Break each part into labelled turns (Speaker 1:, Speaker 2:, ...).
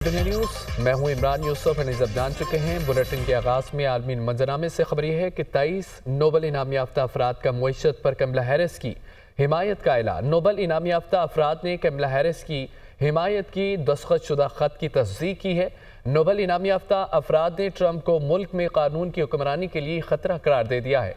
Speaker 1: News मैं हूं इमरान यूसुफ। नजर जान चुके हैं बुलेटिन के आगाज़ में आलमी मंजरनामे से खबर यह है कि 23 नोबल इनाम याफ्ता अफराद का मुईशत पर कमला हैरिस की हिमायत का ऐलान। नोबल इनाम याफ्ता अफराद ने कमला हैरिस की हिमायत की दस्तखत शुदा ख़त की तस्दीक की है। नोबल इनाम याफ्ता अफराद ने ट्रंप को मुल्क में कानून की हुक्मरानी के लिए ख़तरा करार दे दिया है।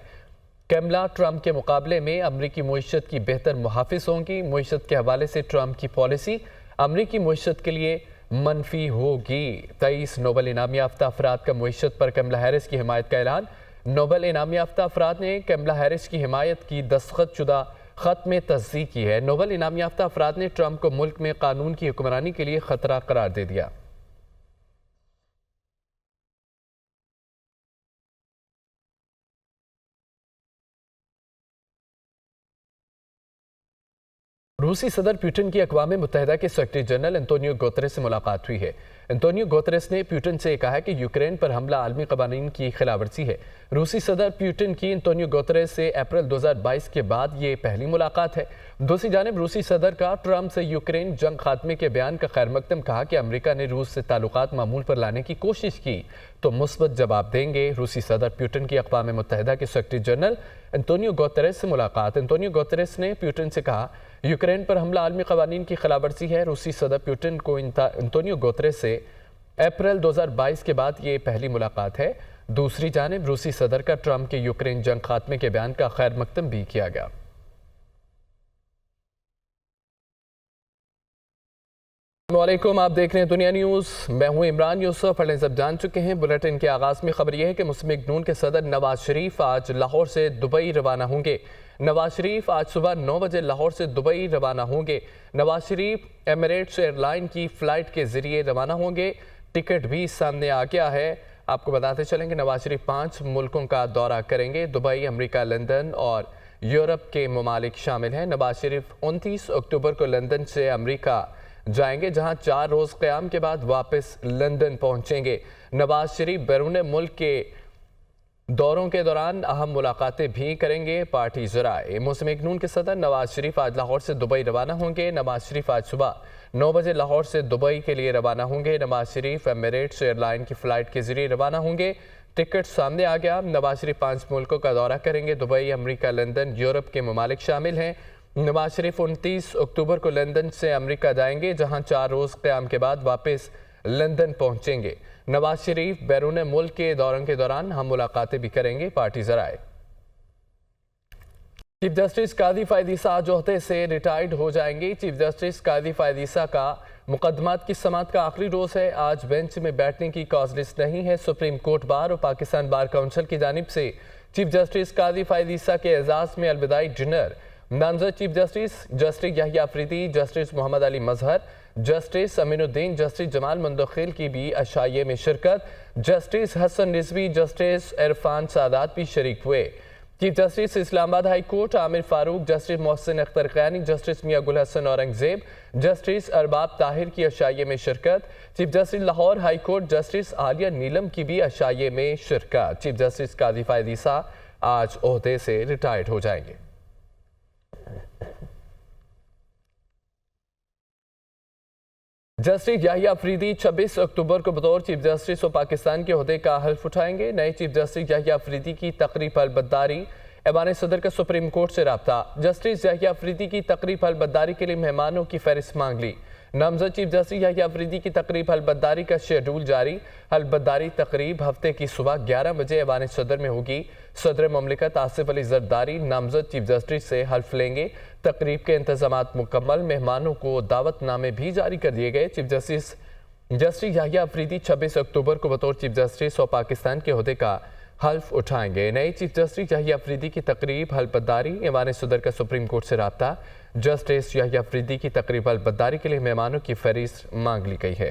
Speaker 1: कमला ट्रंप के मुकाबले में अमरीकी मुईशत की बेहतर मुहाफिज होंगी। मुईशत के हवाले से ट्रंप की पॉलिसी अमरीकी मुईशत के लिए मनफी होगी। 23 नोबल इनाम याफ्ता अफराद का मुईशत पर कमला हैरिस की हिमायत का ऐलान। नोबल इनाम याफ्ता अफराद ने कमला हैरिस की हिमायत की दस्तखत शुदा ख़त में तस्दीक की है। नोबल इनाम याफ्ता अफराद ने ट्रंप को मुल्क में कानून की हुक्मरानी के लिए ख़तरा करार दे दिया। रूसी सदर पुतिन की अक़वाम मुत्तहिदा के सेक्रेटरी जनरल एंटोनियो गुतेरेस से मुलाकात हुई है। एंटोनियो गुतेरेस ने पुतिन से कहा है कि यूक्रेन पर हमला आलमी क़वानीन की खिलाफवर्जी है। रूसी सदर पुतिन की एंटोनियो गुतेरेस से अप्रैल 2022 के बाद ये पहली मुलाकात है। दूसरी जानिब रूसी सदर का ट्रंप से यूक्रेन जंग खात्मे के बयान का खैर मकदम। कहा कि अमरीका ने रूस से ताल्लुकात मामूल पर लाने की कोशिश की तो मुस्बत जवाब देंगे। रूसी सदर पुतिन की अक़वाम मुत्तहिदा के सेक्रेटरी जनरल एंटोनियो गुतेरेस से मुलाकात। एंटोनियो गुतेरेस ने पुतिन से कहा यूक्रेन पर हमला आलमी क़वानीन की खिलाफवर्जी है। रूसी सदर पुतिन को एंटोनियो गुतेरेस से अप्रैल 2022 के बाद ये पहली मुलाकात है। दूसरी जानिब रूसी सदर का ट्रंप के यूक्रेन जंग खात्मे के बयान का खैर मकदम भी किया गया। वालेकुम, आप देख रहे हैं दुनिया न्यूज़। मैं हूं इमरान यूसुफ। पहले सब जान चुके हैं बुलेटिन के आगाज़ में खबर यह है कि मुस्लिम लीग नून के सदर नवाज शरीफ आज लाहौर से दुबई रवाना होंगे। नवाज शरीफ आज सुबह 9 बजे लाहौर से दुबई रवाना होंगे। नवाज शरीफ एमिरेट्स एयरलाइन की फ़्लाइट के ज़रिए रवाना होंगे। टिकट भी सामने आ गया है। आपको बताते चलेंगे नवाज शरीफ 5 मुल्कों का दौरा करेंगे। दुबई, अमरीका, लंदन और यूरोप के ममालिक शामिल हैं। नवाज शरीफ 29 अक्टूबर को लंदन से अमरीका जाएंगे, जहां 4 रोज़ क़याम के बाद वापस लंदन पहुंचेंगे। नवाज शरीफ बैरून मुल्क के दौरों के दौरान अहम मुलाकातें भी करेंगे। पार्टी ज़राए मुस्लिम लीग नून के सदर नवाज शरीफ आज लाहौर से दुबई रवाना होंगे। नवाज शरीफ आज सुबह 9 बजे लाहौर से दुबई के लिए रवाना होंगे। नवाज शरीफ एमिरेट्स एयरलाइन की फ़्लाइट के ज़रिए रवाना होंगे। टिकट सामने आ गया। नवाज शरीफ 5 मुल्कों का दौरा करेंगे। दुबई, अमरीका, लंदन, यूरोप के ममालिक शामिल हैं। नवाज शरीफ 29 अक्टूबर को लंदन से अमरीका जाएंगे, जहां 4 रोज़ क़याम के बाद वापस लंदन पहुंचेंगे। नवाज शरीफ बैरून मुल्क के दौरों के दौरान हम मुलाकातें भी करेंगे। पार्टी ज़राए चीफ जस्टिस काजी फ़ायद ईसा आज ओहदे से रिटायर्ड हो जाएंगे। चीफ जस्टिस काजी फ़ायद ईसा का मुकदमात की समाअत का आखिरी रोज़ है। आज बेंच में बैठने की कॉज लिस्ट नहीं है। सुप्रीम कोर्ट बार और पाकिस्तान बार काउंसिल की जानिब से चीफ जस्टिस काजी फ़ायद ईसा के एजाज़ में अलविदाई डिनर। नामजद chief justice justice Yahya Afridi, justice Mohammad Ali Mazhar, justice Aminuddin, justice Jamal Mandokhail की भी अशाइये में शिरकत। जस्टिस हसन रिजवी, जस्टिस इरफान सादात भी शरीक हुए। Chief justice Islamabad high court Aamer Farooq, justice Mohsin Akhtar Kayani, justice Miangul Hassan Aurangzeb, justice Arbab Tahir की अशाइये में शिरकत। Chief justice Lahore high court justice Aalia Neelum की भी अशाइये में शिरकत। चीफ जस्टिस काजी फ़ायद ईसा आज ओहदे से रिटायर्ड हो जाएंगे। जस्टिस याहिया अफरीदी 26 अक्टूबर को बतौर चीफ जस्टिस और पाकिस्तान के ओहदे का हल्फ उठाएंगे। नए चीफ जस्टिस याहिया अफरीदी की तकरीब अलबद्दारी। ऐवान सदर का सुप्रीम कोर्ट से रब्ता। जस्टिस याहिया अफरीदी की तकरीब अलबद्दारी के लिए मेहमानों की फहरिस्त मांग ली। नामजद चीफ जस्टिस याहिया अफरीदी की तकरीब अलबद्दारी का शेड्यूल जारी। अलबद्दारी तकरीब हफ्ते की सुबह 11 बजे ऐवान सदर में होगी। सदर ममलिकत आसिफ अली जरदारी नामजद चीफ जस्टिस से हल्फ लेंगे। तकरीब के इंतजामात मुकम्मल। मेहमानों को दावतनामे भी जारी कर दिए गए। चीफ जस्टिस याहिया अफरीदी 26 अक्टूबर को बतौर चीफ जस्टिस और पाकिस्तान के ओहदे का हल्फ उठाएंगे। नए चीफ जस्टिस याहिया अफरीदी की तकरीब हल्फबद्दारी। ऐवान सदर का सुप्रीम कोर्ट से रब्ता। जस्टिस याहिया अफरीदी की तकरीब हल्फबद्दारी के लिए मेहमानों की फहरिस्त मांग ली गई है।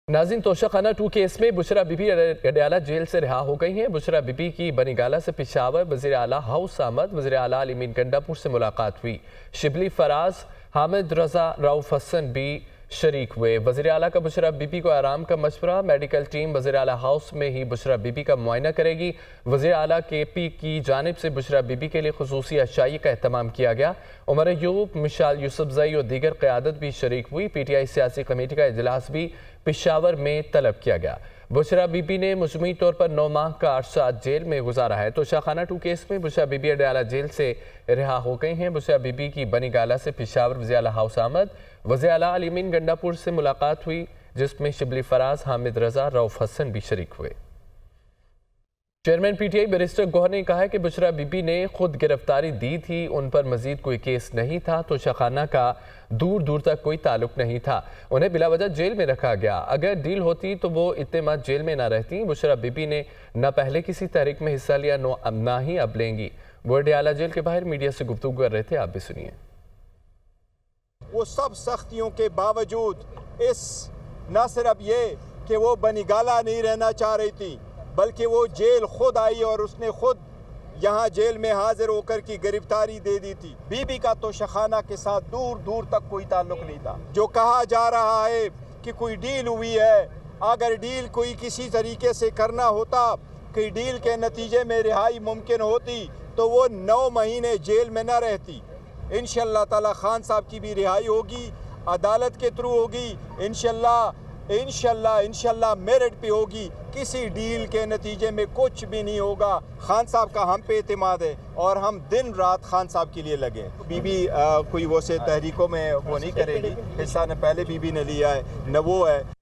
Speaker 1: नाज़रीन, तोशाखाना 2 केस में बुशरा बीबी अडयाला जेल से रिहा हो गई हैं। बुशरा बीबी की बनीगाला से पेशावर वज़ीर आला हाउस आमद। वज़ीर आला अली मीन गंडापुर से मुलाकात हुई। शिबली फराज, हामिद रजा, राउफ हसन भी शरीक हुए। वज़ीर आला का बुशरा बीबी को आराम का मशवरा। मेडिकल टीम वज़ीर आला हाउस में ही बुशरा बीबी का मुआयना करेगी। वज़ीर आला KP की जानिब से बुशरा बीबी के लिए खुसूसी अशाई का एहतमाम किया गया। उमर अयूब, मिशाल यूसुफजई और दीगर क़यादत भी शरीक हुई। PTI सियासी कमेटी का इजलास भी पेशावर में तलब किया गया। बुशरा बीबी ने मजमूई तौर पर 9 माह का अरसा जेल में गुजारा है। तो शाखाना 2 केस में बुशरा बीबी अडयाला जेल से रिहा हो गई हैं। बुशरा बीबी की बनी गाला से पेशावर वज़ीर आला हाउस आमद। वज़ीर आला अलीमीन गंडापुर से मुलाकात हुई, जिसमें शिबली फराज, हामिद रजा, रऊफ हसन भी शरीक हुए। चेयरमैन PTI बैरिस्टर गौहर ने कहा है कि बुशरा बीबी ने खुद गिरफ्तारी दी थी, उन पर मजीद कोई केस नहीं था, तो शाखाना का दूर दूर तक कोई ताल्लुक नहीं था। उन्हें बिलावजह जेल में रखा गया। अगर डील होती तो वो इतने माह जेल में ना रहती। बुशरा बीबी ने न पहले किसी तहरीक में हिस्सा लिया, ना ही अब लेंगी। वो अडयाला जेल के बाहर मीडिया से गुफ्तगू कर रहे थे, आप भी सुनिए।
Speaker 2: वो सब सख्तियों के बावजूद न सिर्फ ये कि वो बनीगाला नहीं रहना चाह रही थी, बल्कि वो जेल खुद आई और उसने खुद यहाँ जेल में हाजिर होकर की गिरफ्तारी दे दी थी। बीबी का तो शाखाना के साथ दूर दूर तक कोई ताल्लुक नहीं था। जो कहा जा रहा है कि कोई डील हुई है, अगर डील कोई किसी तरीके से करना होता कि डील के नतीजे में रिहाई मुमकिन होती तो वो 9 महीने जेल में न रहती। इंशाअल्लाह ताला खान साहब की भी रिहाई होगी, अदालत के थ्रू होगी, इंशाअल्लाह मेरिट पे होगी। किसी डील के नतीजे में कुछ भी नहीं होगा। खान साहब का हम पे एतमाद है और हम दिन रात खान साहब के लिए लगे। बीबी कोई वो से तहरीकों में वो नहीं करेगी, हिस्सा न पहले बीबी ने लिया है न वो है।